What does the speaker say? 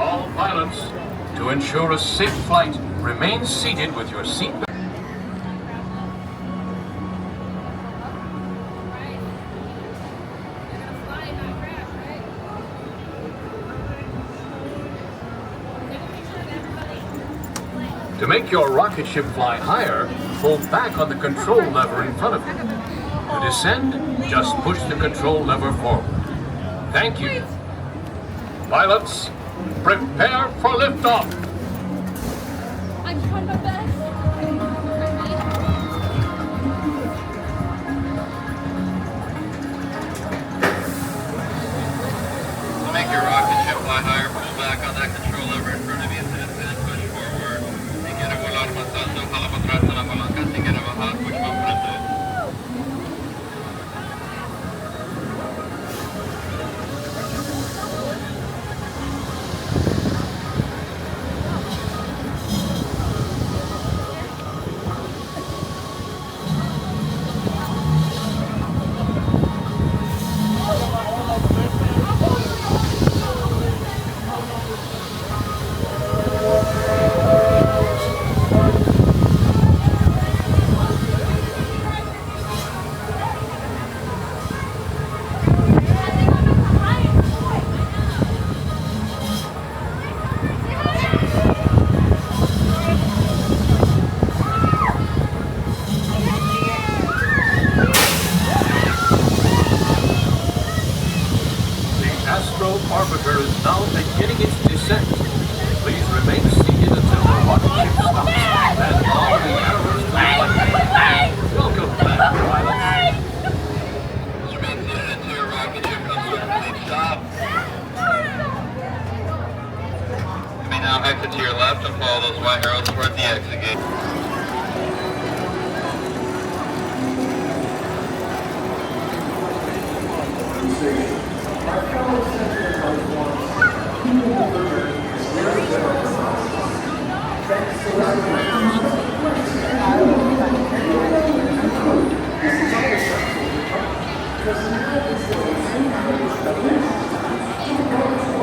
All pilots, to ensure a safe flight, remain seated with your seatbelt. To make your rocket ship fly higher, hold back on the control lever in front of you. To descend, just push the control lever forward. Thank you. Pilots, prepare for liftoff. I'm trying my best. To make your rocket ship fly higher, pull back on that control lever in front of you and push forward. Si quiere volar más alto, jala para atrás en la palanca. Si quiere bajar, push para enfrente. Astro Orbiter is now beginning its descent. Please remain seated until the rocket ship stops and follow the arrows to the left. Welcome back, pilots. Just remain seated until your rocket ship comes to a complete stop. You may now exit to your left and follow those white arrows towards the exit gate. Our fellow Central Californians, PeopleMover is very thanks to our because now